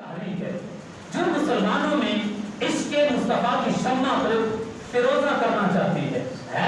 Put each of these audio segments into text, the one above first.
है जो मुसलमानों में इश्क़ मुस्तफा की शम्मा को फिरोजा करना चाहती है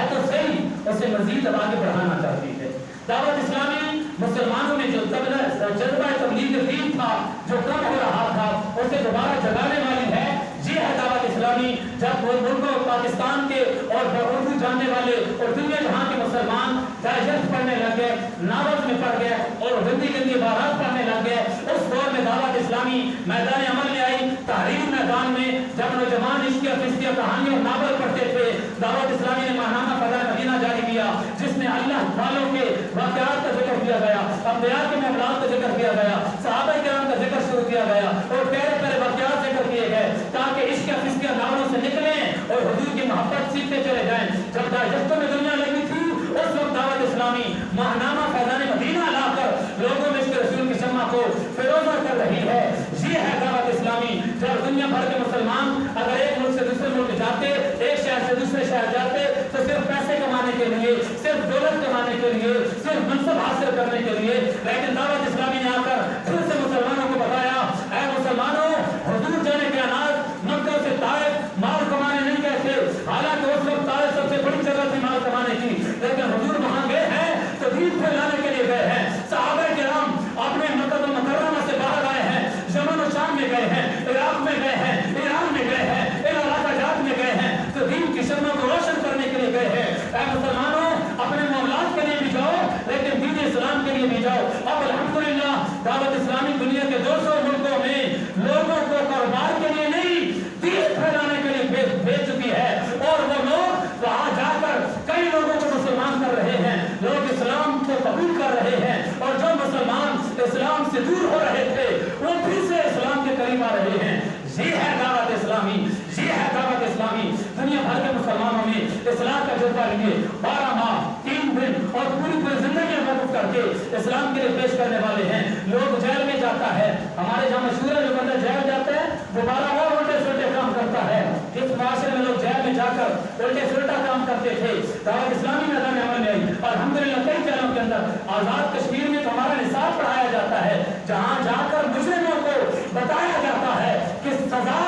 तो सही, उसे मजीद आगे बढ़ाना चाहती है। दावत इस्लामी मुसलमानों में जो जज्बा तबलीग दीन था, जो कम हो रहा था, उसे दोबारा जगाने वाली है। ये है दावत इस्लामी। जब वो मुल्कों पाकिस्तान के और उर्दू जानने वाले और दुनिया जहाँ के मुसलमान दाइजत पढ़ने लग गए, नावत में पढ़ गए और हिंदी गंदी बारात पढ़ने लग गए, उस दौर में दावत इस्लामी मैदान अमल में आई। तहरीर मैदान में जब नौजवान इश्क़ फिस्क़ कहानियों नावल पढ़ते थे, दावत इस्लामी ने माहनामा फ़ज़ाइल मदीना जारी किया, जिसमें अल्लाह वालों के वाक़यात का जिक्र किया गया, अंबिया के मामलात का जिक्र किया गया, सहाबा किराम का जिक्र शुरू किया गया और प्यारे प्यारे वाक़यात जिक्र किए गए, ताकि इश्क़ फिस्क़ नावलों से निकलें और हुजूर की मोहब्बत सीखते चले जाएं। जब दाइजतों में दुनिया लगी थी, उस वक्त दावत इस्लामी माहनामा फ़ैज़ान मदीना लाकर लोगों में इश्क़ रसूल की शम्मा को फिरोज़ा कर रही है। ये है दावत इस्लामी। जब दुनिया भर के मुसलमान अगर एक मुल्क से दूसरे मुल्क जाते, एक शहर से दूसरे शहर जाते, तो सिर्फ पैसे कमाने के लिए, सिर्फ दौलत कमाने के लिए, सिर्फ मनसब हासिल करने के लिए, लेकिन दावत इस्लामी ने आकर फिर से मुसलमानों को बताया, ऐ मुसलमानों, हुजूर जाने के अनाज मक्का से ताइफ माल कमाने नहीं गए थे। हालांकि उस वक्त ताइफ सबसे बड़ी जगह थी माल कमाने की, लेकिन हुजूर वहां गए हैं तो दीन फैलाने के लिए गए हैं। सहाबा किराम अपने मक्का मुकर्रमा से बाहर आए हैं, यमन और शाम में गए हैं, इराक में गए हैं, ईरान में गए हैं, इलाकाजात में गए हैं, तो दीन की शम्मा को रोशन करने के लिए गए हैं। ऐ मुसलमानों, अपने मामलात के लिए भी जाओ, लेकिन दीन इस्लाम के लिए भी जाओ। अब अल्हम्दुलिल्लाह दावत इस्लामी दुनिया के 200 मुल्कों में लोगों को कारोबार के लिए नहीं, दीन फैलाने के लिए भेज चुकी है, और वो लोग वहां जाकर कई लोगों को मुसलमान कर रहे हैं, लोग इस्लाम को कबूल कर रहे हैं, और जो मुसलमान इस्लाम से दूर हो रहे थे वो फिर से इस्लाम के करीब आ रहे हैं। ये है दावत इस्लामी, ये है दावत इस्लामी। दुनिया भर के मुसलमानों में इस्लाम का जज्बा लिए 12 माह 3 दिन और पूरी जिंदगी वक़्फ़ करके इस्लाम के लिए पेश करने वाले हैं। लोग जेल में जाता है, हमारे जहाँ मशहूर है, जो बंदा जेल जाता है दोबारा और उल्टे सुलटे काम करता है। जिस माशरे में लोग जेल में जाकर उल्टे सुलटा काम करते थे, दावत इस्लामी मैदान अमल में आई। अल्हम्दुलिल्लाह कई चैनलों के अंदर आज़ाद कश्मीर में तो हमारा निसाब पढ़ाया जाता है, जहाँ जाकर मुस्लिमों को बताया जाता है कि सजा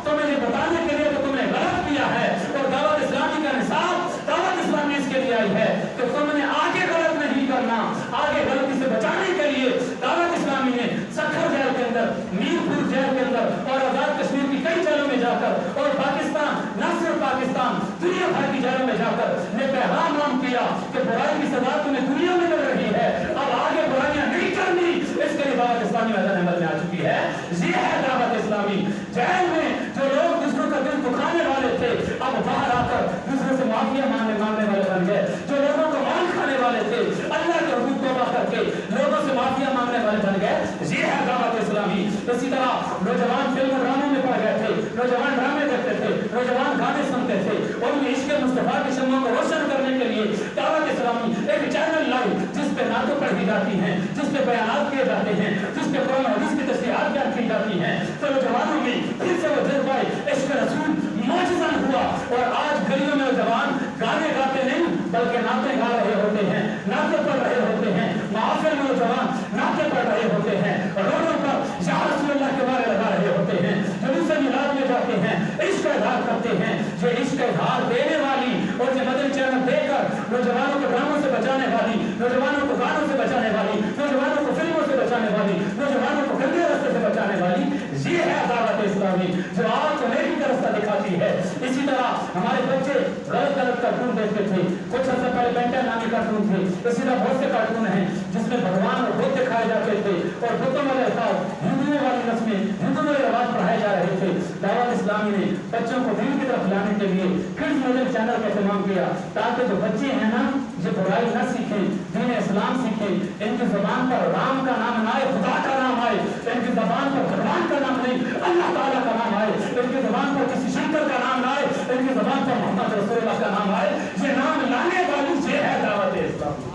तुम्हें बताने के लिए तो तुमने गलत किया है, और दावत इस्लामी का निसाब दावत इस्लामी इसके लिए आई है कि तुमने आगे गलत नहीं करना, आगे गलती से बचाने के लिए दावत इस्लामी ने सक्खर जेल के अंदर, मीरपुर जेल के अंदर और आज़ाद कश्मीर की कई जेलों में जाकर और पाकिस्तान, न सिर्फ पाकिस्तान, दुनिया भर की जेलों में जाकर ने पैगाम नाम किया कि बुराई की सजा तुम्हें दुनिया में मिल रही है, अब आगे बुराइयां नहीं करनी। इसके लिए दावत इस्लामी मैदान अमल में आ चुकी है। ये है दावत इस्लामी। जेल में जो लोग दूसरों का दिल दुखाने वाले थे, अब बाहर आकर दूसरों से माफिया मांगने वाले बन गए। जो लोगों को माल खाने वाले थे, अल्लाह के हुकूक तौबा करके लोगों से माफिया मांगने वाले बन गए। ये है दावत इस्लामी। इसी तरह नौजवान फिल्म ड्रामों में पड़ गए थे, नौजवान ड्रामे देखते थे, नौजवान गाने सुनते थे, उनमें इश्क़ मुस्तफा की शम्मा को रोशन करने के लिए दावत इस्लामी एक चैनल लाई, जिस पे नातों पढ़ी जाती हैं, जिस पे बयानात किए जाते हैं, जिस पे कुरान हदीस की तशरीहात बयान की जाती हैं, तो नौजवानों में फिर से वो जज्बा इश्क़ रसूल मौजज़न हुआ, और आज गलियों में जवान गाने गाते नहीं बल्कि नाते गा रहे होते हैं, नाते पढ़ रहे होते हैं, महफिल में जवान नाते पढ़ रहे होते हैं, रोडों पर या रसूलुल्लाह के बारे लगा रहे होते हैं, जुलूस मिलाद में जाते हैं, इश्क़ इज़हार करते हैं। ये इश्क़ इज़हार देने वाली और ये मदनी चैनल देकर नौजवानों को ड्रामों से बचाने वाली, नौजवानों को गानों से बचाने वाली, नौजवानों को फिल्मों से बचाने वाली, नौजवानों को गंदे रास्ते से बचाने वाली, ये है दावत इस्लामी, जो आपको नेकी का रास्ता दिखाती है। इसी तरह हमारे बच्चे गलत गलत कार्टून देखते थे, कुछ अर्से पहले बेंटन नामी कार्टून थे, इसी तरह बहुत से कार्टून हैं जिसमें भगवान और बुद्ध दिखाए जाते थे, और बुतों वाले अल्फाज हिंदुओं वाली रस्में, हिंदू वाले रिवाज पढ़ाए जा रहे थे। दावत इस्लामी ने बच्चों को दीन की तरफ लाने के लिए किड्स मॉडल चैनल का इस्तेमाल किया, ताकि जो बच्चे हैं ना, ये बुराई न सीखें, दीन इस्लाम सीखें, इनकी ज़बान पर राम का नाम ना आए, खुदा का नाम आए, इनकी ज़बान पर भगवान का नाम नहीं अल्लाह ताला का नाम आए, इनकी ज़बान पर किसी शंकर का नाम ना आए, इनकी ज़बान पर मोहम्मद रसूलुल्लाह का नाम आए। ये नाम लाने वाली ये है दावत इस्लामी,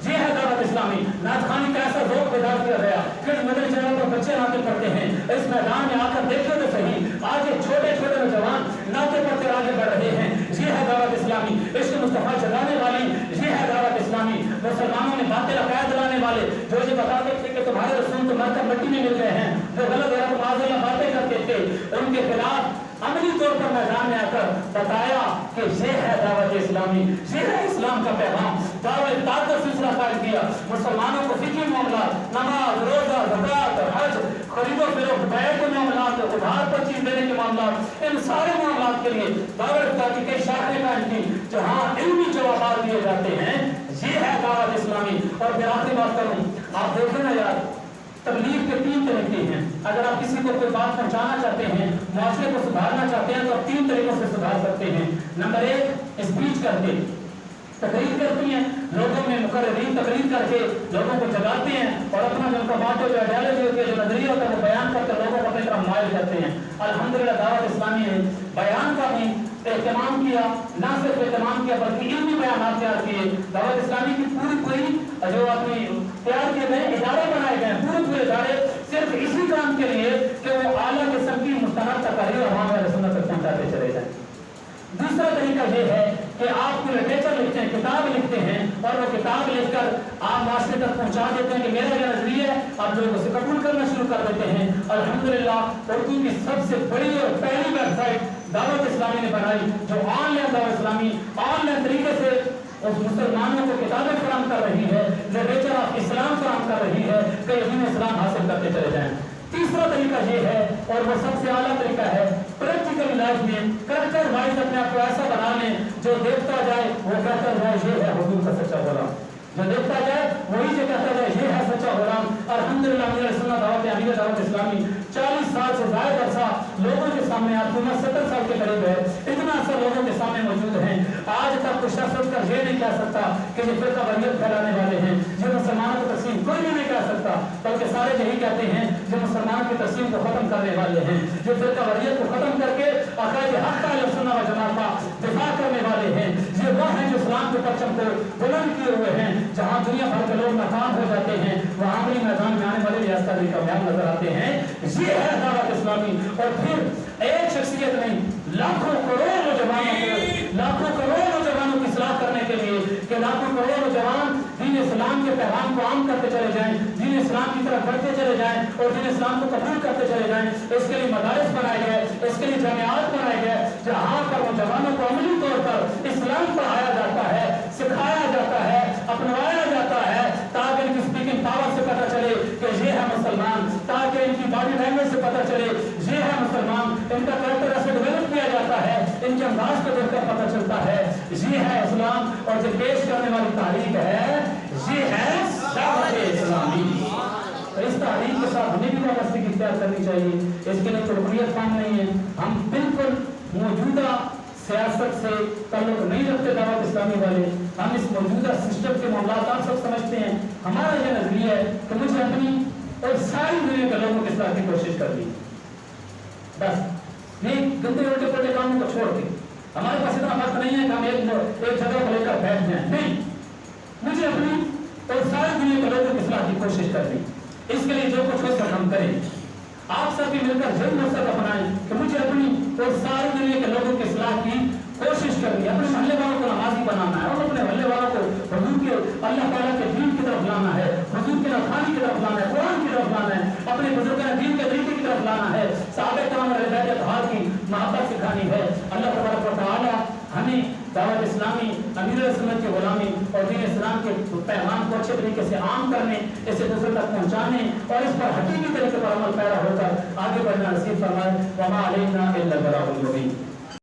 ये है दावत इस्लामी। नाथखानी का ऐसा ज़ौक़ पैदा किया गया, फिर मदनी चैनल पर बच्चे नाते पढ़ते हैं। इस मैदान में आकर देखिए तो सही, आज ये छोटे छोटे नौजवान नाते पढ़ते आगे बढ़ रहे हैं। ये है दावत इस्लामी। इश्क़ मुस्तफा जगाने वाली ये है दावत इस्लामी। मुसलमानों में बातें अकायद लाने वाले जो ये बताते थे कि तुम्हारे रसूल तो मरकर मिट्टी में मिल गए हैं, जो गलत गलत माज़ल्ला बातें करते थे, उनके खिलाफ अमली तौर पर मैदान में आकर बताया कि ये है दावत इस्लामी, ये है इस्लाम का पैगाम। दावत का सिलसिला कायम किया, मुसलमानों को फिक्री मामला, नमाज, रोजा, ज़कात, हज, खरीदो फरोख्त, बैع के मामला, उधार पर चीज देने के मामला, इन सारे मामला के लिए दावत की कई शाखाएं कायम की जहाँ इल्मी जवाब दिए जाते हैं। ये है दावत इस्लामी। और फिर आखिरी बात करूँ, आप देखें ना यार, तबलीग के 3 तरीके हैं। अगर आप किसी को कोई बात पहुंचाना चाहते हैं, माशरे को सुधारना चाहते हैं, तो आप 3 तरीकों से सुधार सकते हैं। नंबर 1, स्पीच करके, तकरीर करती हैं, लोगों में मुकर्रिरीन तकरीर करके लोगों को जगाते हैं और अपना जो उनका बात जो आइडियोलॉजी होती है, जो नजरिया होता है, वो बयान करके लोगों को अपनी तरफ माइल करते हैं। अल्हम्दुलिल्लाह दावत इस्लामी ने बयान का भी एहतमाम किया, ना सिर्फ एहतमाम किया बल्कि इल्मी बयान तैयार किए। दावत इस्लामी की पूरी जो अपनी तैयार किए गए इदारे बनाए गए, पूरे इदारे सिर्फ इसी काम के लिए कि वो आला किस्म की मुस्तनद तकारीर अवाम अहले सुन्नत तक पहुंचाते चले जाएं। दूसरा तरीका ये है कि आप कोई लिटरेचर लिखते हैं, किताब लिखते हैं और वो किताब लिखकर आप माशरे तक पहुंचा देते हैं कि मेरा ये नजरिया है, आप लोगों से कबूल करना शुरू कर देते हैं। अल्हम्दुलिल्लाह उर्दू की सबसे बड़ी और पहली वेबसाइट दावत इस्लामी ने बनाई, जो ऑनलाइन दावत इस्लामी ऑनलाइन तरीके से उस मुसलमानों को किताबें फराहम कर रही है, लिटरेचर ऑफ इस्लाम फराहम कर रही है कि दीन इस्लाम हासिल करते चले जाएं। तीसरा तरीका ये है और वो सबसे आला तरीका है, प्रैक्टिकल लाइफ में करैक्टर वाइज अपने आप को ऐसा बना लें जो देखता जाए वो कहता जाए ये है हुजूर का सच्चा गुलाम, जो देखता जाए वही जो कहता जाए ये है सच्चा गुलाम। अल्हम्दुलिल्लाह अमीर सुन्नत दावत इस्लामी 40 साल से ज्यादा अरसा लोगों के सामने, आपकी उम्र 70 साल के करीब है, इतना अरसा लोगों के सामने मौजूद हैं। आज तक कुछ शख्स उठकर ये नहीं कह सकता कि ये फिरका वरीयत फैलाने वाले हैं, ये मुसलमानों की तस्लीम कोई भी नहीं कह सकता, बल्कि सारे यही कहते हैं जो मुसलमानों की तस्लीम को खत्म करने वाले हैं, जो फिरका वरीयत को खत्म करके अकायद हक अहले सुन्नत व जमात का दिफा करने वाले हैं। ये वो हैं जो इस्लाम के परचम को बुलंद किए हुए हैं। जहाँ दुनिया भर के लोग नाकाम हो जाते हैं, वहाँ अमली मैदान में आने वाले रियासत भी कामयाब नजर आते हैं। ये है दावत इस्लामी। और फिर एक शख्सियत नहीं, लाखों करोड़ों नौजवानों की इस्लाह करने के लिए कि लाखों करोड़ों नौजवान दीन इस्लाम के पैगाम को आम करते चले जाएं, दीन इस्लाम की तरफ बढ़ते चले जाएं और दीन इस्लाम को कबूल करते चले जाएं। इसके लिए मदारिस बनाए गए, इसके लिए जामियात बनाए गए, जहाँ पर नौजवानों को अमली तौर पर इस्लाम पढ़ाया जाता है, सिखाया जाता है, अपनाया जाता है, ताकि इनकी स्पीकिंग पावर से पता चले कि ये है मुसलमान, ताकि इनकी बॉडी लैंग्वेज से पता चले ये है मुसलमान, इनका कैरेक्टर ऐसे डेवलप किया जाता है, इनके अंदाज को देखकर पता चलता है ये है इस्लाम। और जो पेश करने वाली तारीख है ये है दावत इस्लामी। इस तारीख के साथ हमें भी वाबस्तगी इख्तियार करनी चाहिए। इसके लिए कुर्बानियत काम नहीं है, हम बिल्कुल मौजूदा सियासत से ताल्लुक नहीं रखते दावत इस्लामी वाले, हम इस मौजूदा सिस्टम के मामलात आप सब समझते हैं। हमारा यह नजरिया है कि मुझे अपनी और सारी दुनिया के लोगों के साथ की कोशिश करनी, बस नहीं गंदे उल्टे पुल्टे कामों को छोड़ के। हमारे पास इतना वक्त नहीं है कि हम एक जगह को लेकर बैठ जाएं, नहीं, मुझे अपनी और सारी दुनिया के लोगों की इस्लाह की कोशिश करनी। इसके लिए जो कुछ हो सके हम करें। आप सब भी मिलकर जरूर मकसद अपनाएं कि मुझे अपनी और सारी दुनिया के लोगों की इस्लाह की कोशिश करनी है। अपने मोहल्ले वालों को नमाजी बनाना है और अपने मोहल्ले वालों को हुजूर के अल्लाह ताला के दीन की तरफ लाना है, हुजूर के नखानी की तरफ लाना है, कुरान की तरफ लाना है, अपने बुजुर्गों दीन के तरीके की तरफ लाना है, सहाबा किराम रज़ियल्लाहु अन्हुम की मोहब्बत सिखानी है। अल्लाह तबारक व तआला हमें दावत इस्लामी, अमीर सुन्नत की गुलामी और दीन इस्लाम के पैगाम को अच्छे तरीके से आम करने, इसे दूसरे तक पहुंचाने और इस पर हकीकी तरीके पर अमल पैरा होकर आगे बढ़ना नसीब फरमाए। वमा अलैना इल्ला बलागुल मुबीन।